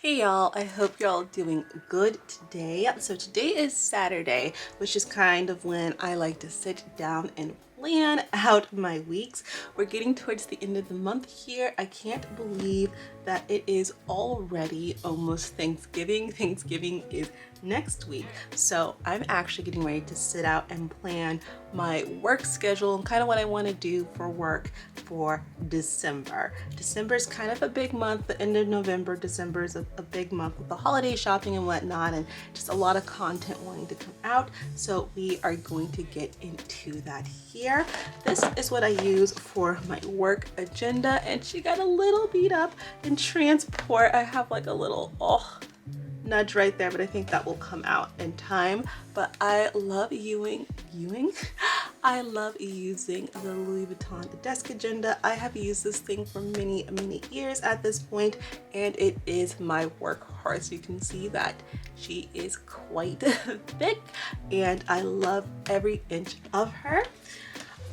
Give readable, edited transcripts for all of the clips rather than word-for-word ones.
Hey y'all, I hope you're all doing good today. So today is Saturday, which is kind of when I like to sit down and plan out my weeks. We're getting towards the end of the month here. I can't believe that it is already almost Thanksgiving. Thanksgiving is next week. So I'm actually getting ready to sit out and plan my work schedule and kind of what I want to do for work for December. December is kind of a big month. The end of November, December is a big month with the holiday shopping and whatnot, and just a lot of content wanting to come out. So we are going to get into that here. This is what I use for my work agenda, and she got a little beat up in transport. I have like a little nudge right there, but I think that will come out in time. But I love I love using the Louis Vuitton desk agenda. I have used this thing for many years at this point, and it is my workhorse. You can see that she is quite thick, and I love every inch of her.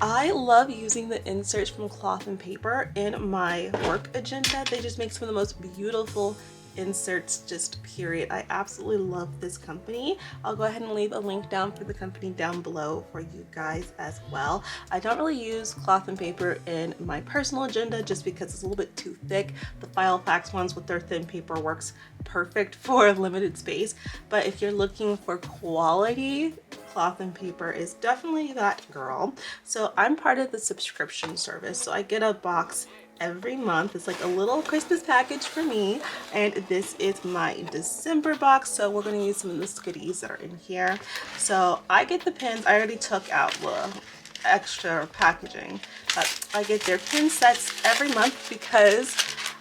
I love using the inserts from Cloth and Paper in my work agenda. They just make some of the most beautiful inserts, just period. I absolutely love this company. I'll go ahead and leave a link down for the company down below for you guys as well. I don't really use Cloth and Paper in my personal agenda just because it's a little bit too thick. The Filofax ones with their thin paper works perfect for limited space, but if you're looking for quality, Cloth and Paper is definitely that girl. So I'm part of the subscription service, so I get a box every month. It's like a little Christmas package for me, and this is my December box. So we're going to use some of the goodies that are in here. So I get the pins. I already took out the extra packaging, but I get their pin sets every month because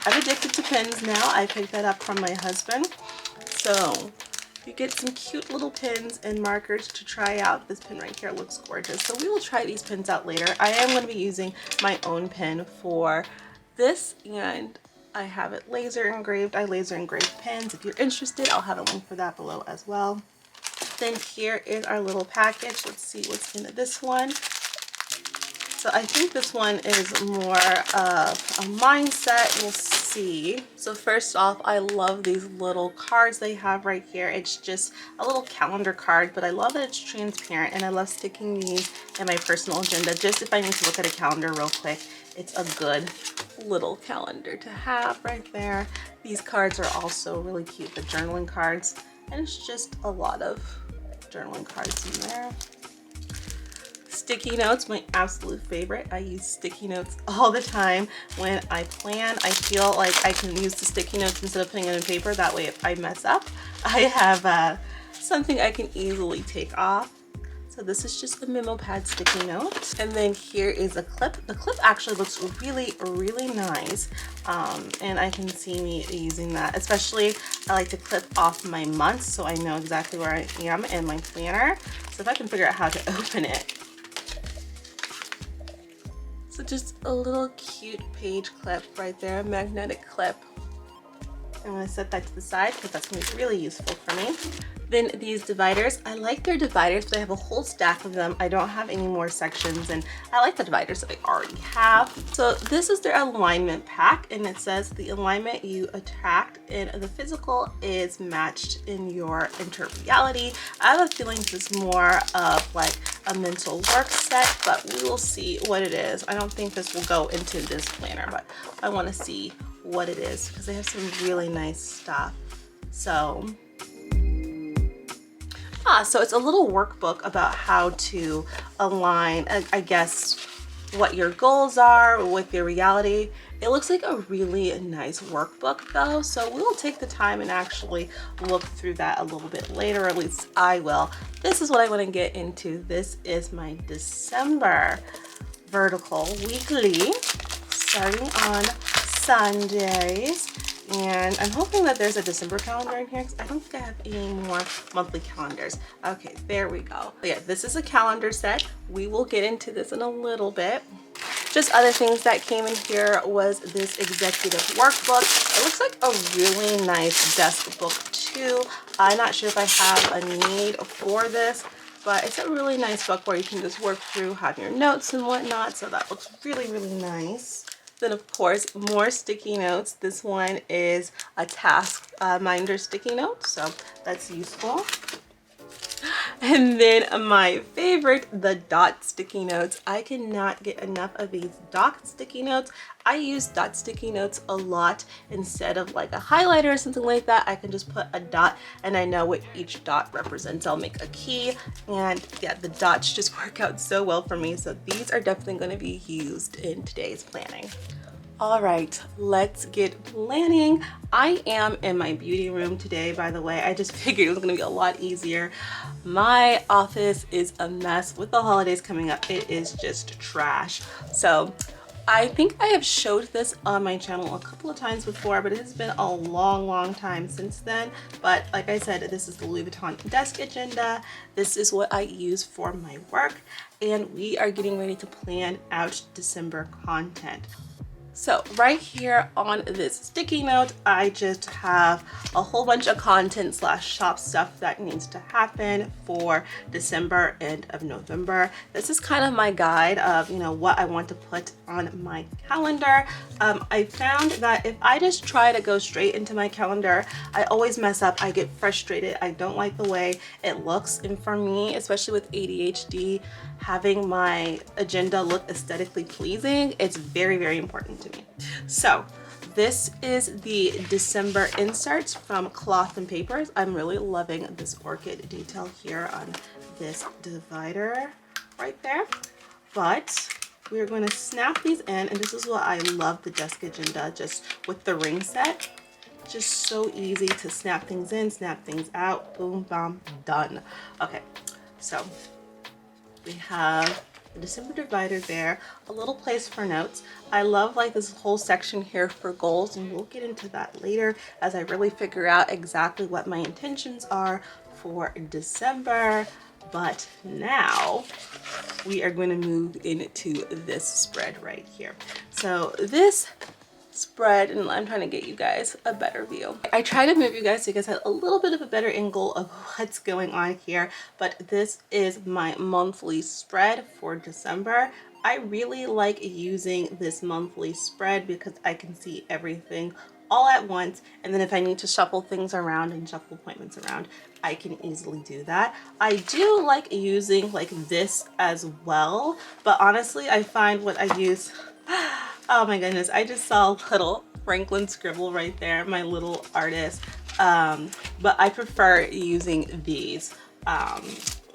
I'm addicted to pins now. I picked that up from my husband. So you get some cute little pins and markers to try out. This pin right here looks gorgeous. So we will try these pins out later. I am going to be using my own pin for this, and I have it laser engraved. I laser engraved pins. If you're interested, I'll have a link for that below as well. Then here is our little package. Let's see what's in this one. So I think this one is more of a mindset. We'll see. So first off, I love these little cards they have right here. It's just a little calendar card, but I love that it's transparent, and I love sticking these in my personal agenda just if I need to look at a calendar real quick. It's a good little calendar to have right there. These cards are also really cute, the journaling cards, and it's just a lot of journaling cards in there. Sticky notes, my absolute favorite. I use sticky notes all the time when I plan. I feel like I can use the sticky notes instead of putting it in paper. That way if I mess up, I have something I can easily take off. So this is just a memo pad sticky note. And then here is a clip. The clip actually looks really nice. And I can see me using that. Especially, I like to clip off my months so I know exactly where I am in my planner. So if I can figure out how to open it. So just a little cute page clip right there, a magnetic clip. I'm going to set that to the side because that's going to be really useful for me. Then these dividers, I like their dividers, but I have a whole stack of them. I don't have any more sections, and I like the dividers that I already have. So this is their alignment pack, and it says the alignment you attract in the physical is matched in your inter-reality. I have a feeling this is more of like a mental work set, but we will see what it is. I don't think this will go into this planner, but I want to see what it is because they have some really nice stuff. So so it's a little workbook about how to align, I guess, what your goals are with your reality. It looks like a really nice workbook though, so we will take the time and actually look through that a little bit later, or at least I will. This is what I want to get into. This is my December vertical weekly, starting on Sundays. And I'm hoping that there's a December calendar in here because I don't think I have any more monthly calendars. Okay, there we go. But yeah, this is a calendar set. We will get into this in a little bit. Just other things that came in here was this executive workbook. It looks like a really nice desk book too. I'm not sure if I have a need for this, but it's a really nice book where you can just work through, have your notes and whatnot. So that looks really nice. Then of course, more sticky notes. This one is a task minder sticky note, so that's useful. And then my favorite, the dot sticky notes. I cannot get enough of these dot sticky notes. I use dot sticky notes a lot. Instead of like a highlighter or something like that, I can just put a dot and I know what each dot represents. I'll make a key, and yeah, the dots just work out so well for me. So these are definitely going to be used in today's planning. All right, let's get planning. I am in my beauty room today, by the way. I just figured it was gonna be a lot easier. My office is a mess with the holidays coming up. It is just trash. So I think I have showed this on my channel a couple of times before, but it has been a long time since then. But like I said, this is the Louis Vuitton desk agenda. This is what I use for my work, and we are getting ready to plan out December content. So right here on this sticky note, I just have a whole bunch of content / shop stuff that needs to happen for December and of November. This is kind of my guide of, you know, what I want to put on my calendar. I found that if I just try to go straight into my calendar, I always mess up. I get frustrated. I don't like the way it looks. And for me, especially with ADHD, having my agenda look aesthetically pleasing, it's very important to me. So this is the December inserts from Cloth and Papers. I'm really loving this orchid detail here on this divider right there. But we're going to snap these in, and this is what I love the desk agenda, just with the ring set. Just so easy to snap things in, snap things out, boom, bam, done. Okay, so we have the December divider there, a little place for notes. I love like this whole section here for goals, and we'll get into that later as I really figure out exactly what my intentions are for December. But now we are going to move into this spread right here. So this spread, and I'm trying to get you guys a better view. I try to move you guys so you guys have a little bit of a better angle of what's going on here, but this is my monthly spread for December. I really like using this monthly spread because I can see everything all at once, and then if I need to shuffle things around and shuffle appointments around, I can easily do that. I do like using like this as well, but honestly I find what I use, oh my goodness, I just saw a little Franklin scribble right there, my little artist, but I prefer using these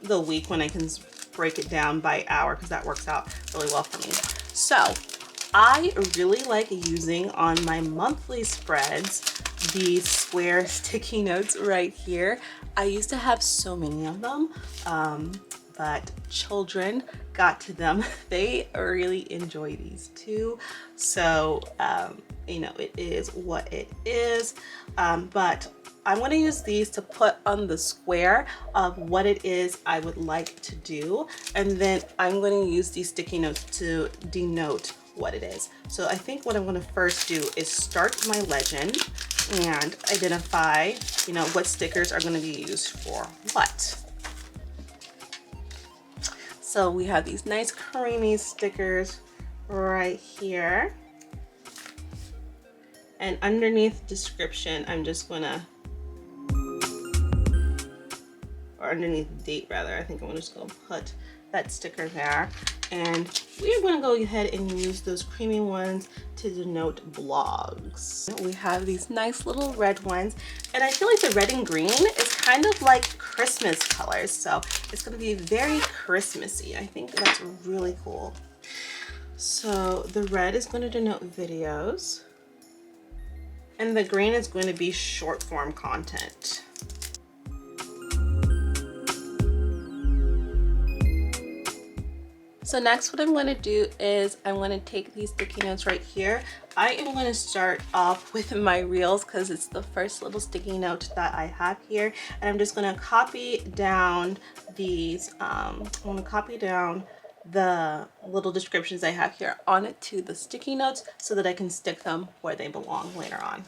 the week when I can break it down by hour, because that works out really well for me. So I really like using on my monthly spreads these square sticky notes right here. I used to have so many of them, but children got to them. They really enjoy these too. So, you know, it is what it is. But I want to use these to put on the square of what it is I would like to do. And then I'm going to use these sticky notes to denote what it is. So I think what I'm going to first do is start my legend and identify, you know, what stickers are going to be used for what. So we have these nice creamy stickers right here. And underneath description, I'm just gonna, or underneath date rather, I think I'm just gonna put that sticker there. And we're gonna go ahead and use those creamy ones to denote blogs. We have these nice little red ones, and I feel like the red and green is kind of like Christmas colors, so it's gonna be very Christmassy. I think that's really cool. So the red is going to denote videos, and the green is going to be short form content. So next what I'm going to do is I'm going to take these sticky notes right here. I am going to start off with my reels because it's the first little sticky note that I have here, and I'm just going to copy down these, I'm going to copy down the little descriptions I have here onto the sticky notes so that I can stick them where they belong later on.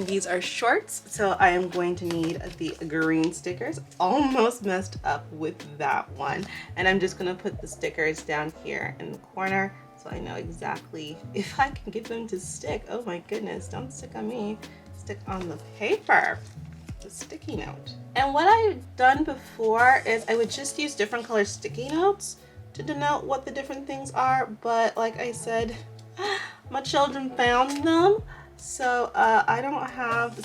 these are shorts, so I am going to need the green stickers. Almost messed up with that one. And I'm just gonna put the stickers down here in the corner so I know exactly if I can get them to stick. Oh my goodness, don't stick on me, stick on the paper, the sticky note. And what I've done before is I would just use different color sticky notes to denote what the different things are, but like I said, my children found them, so I don't have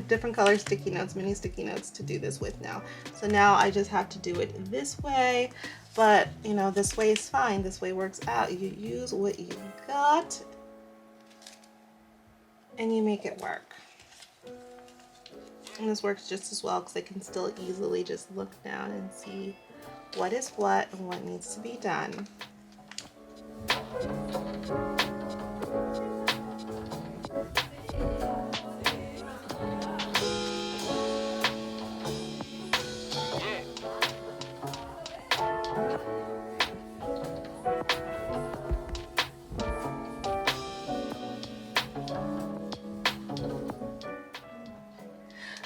different color sticky notes, mini sticky notes to do this with now. So now I just have to do it this way, but you know, this way is fine. This way works out. You use what you got and you make it work. And this works just as well because I can still easily just look down and see what is what and what needs to be done.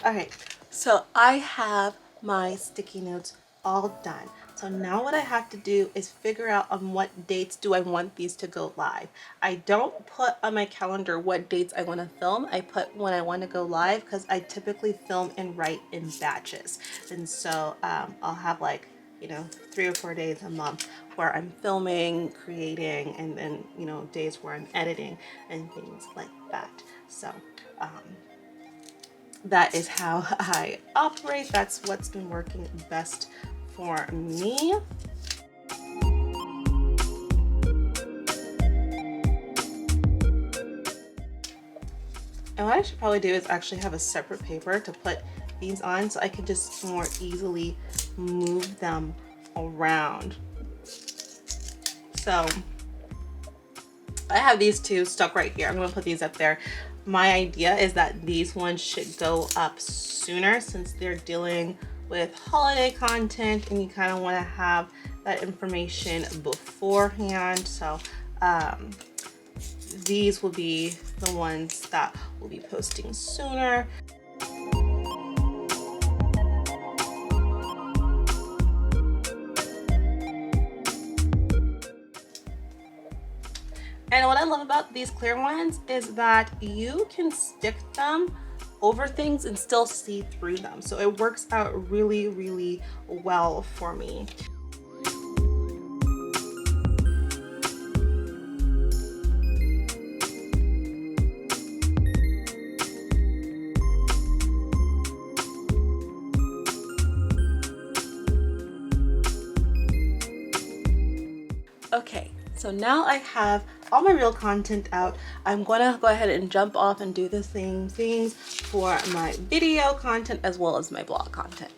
Okay, so I have my sticky notes all done. So now what I have to do is figure out on what dates do I want these to go live. I don't put on my calendar what dates I want to film. I put when I want to go live because I typically film and write in batches. And so I'll have like, you know, 3 or 4 days a month where I'm filming, creating, and then, you know, days where I'm editing and things like that. So that is how I operate. That's what's been working best for me. And what I should probably do is actually have a separate paper to put these on so I can just more easily move them around. So I have these two stuck right here. I'm gonna put these up there. My idea is that these ones should go up sooner since they're dealing with holiday content and you kind of want to have that information beforehand. So these will be the ones that will be posting sooner. And what I love about these clear ones is that you can stick them over things and still see through them. So it works out really, really well for me. Okay, so now I have all my real content out. I'm gonna go ahead and jump off and do the same things for my video content as well as my blog content.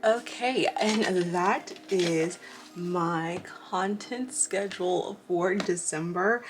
Okay, and that is my content schedule for December.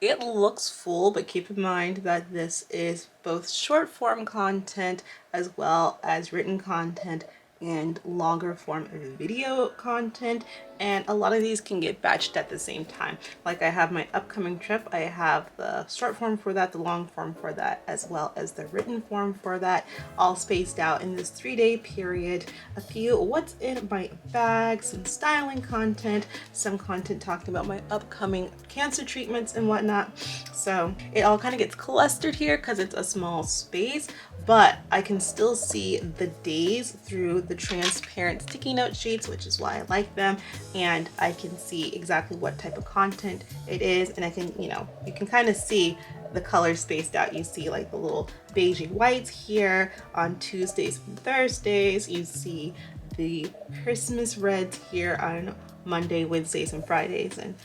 It looks full, but keep in mind that this is both short form content as well as written content and longer form video content, and a lot of these can get batched at the same time. Like I have my upcoming trip, I have the short form for that, the long form for that, as well as the written form for that, all spaced out in this 3-day period. A few what's in my bag, some styling content, some content talking about my upcoming cancer treatments and whatnot. So it all kind of gets clustered here because it's a small space, but I can still see the days through the transparent sticky note sheets, which is why I like them, and I can see exactly what type of content it is, and I can, you know, you can kind of see the colors spaced out. You see like the little beigey whites here on Tuesdays and Thursdays. You see the Christmas reds here on Monday, Wednesdays, and Fridays, and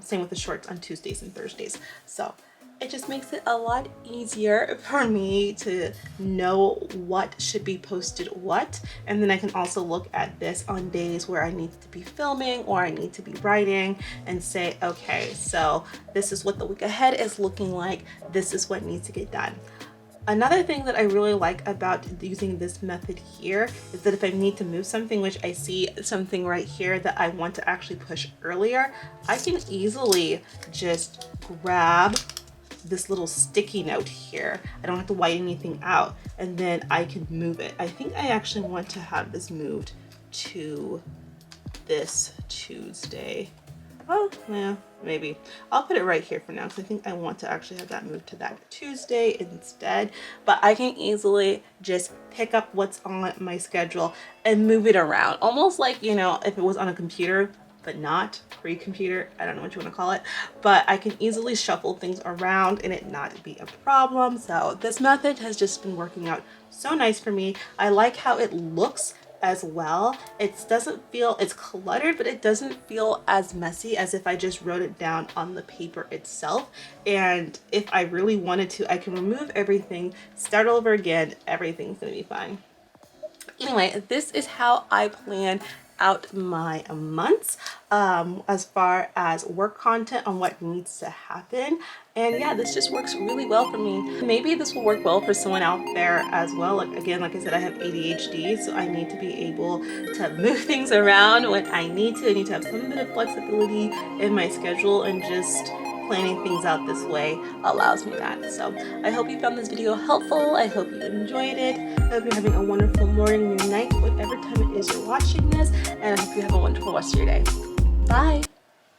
same with the shorts on Tuesdays and Thursdays. So It just makes it a lot easier for me to know what should be posted what. And then I can also look at this on days where I need to be filming or I need to be writing and say, okay, so this is what the week ahead is looking like. This is what needs to get done. Another thing that I really like about using this method here is that if I need to move something, which I see something right here that I want to actually push earlier, I can easily just grab this little sticky note here. I don't have to white anything out, and then I can move it. I think I actually want to have this moved to this Tuesday. Oh, yeah, maybe. I'll put it right here for now because I think I want to actually have that moved to that Tuesday instead. But I can easily just pick up what's on my schedule and move it around. Almost like, you know, if it was on a computer, but not pre-computer, I don't know what you want to call it, but I can easily shuffle things around and it not be a problem. So this method has just been working out so nice for me. I like how it looks as well. It doesn't feel, it's cluttered, but it doesn't feel as messy as if I just wrote it down on the paper itself. And if I really wanted to, I can remove everything, start over again, everything's gonna be fine. Anyway, this is how I plan out my months as far as work content on what needs to happen. And yeah, this just works really well for me. Maybe this will work well for someone out there as well. Like again, like I said, I have ADHD, so I need to be able to move things around when I need to. I need to have some bit of flexibility in my schedule, and just planning things out this way allows me that. So I hope you found this video helpful. I hope you enjoyed it. I hope you're having a wonderful morning, noon, night, whatever time it is you're watching this, and I hope you have a wonderful rest of your day. Bye.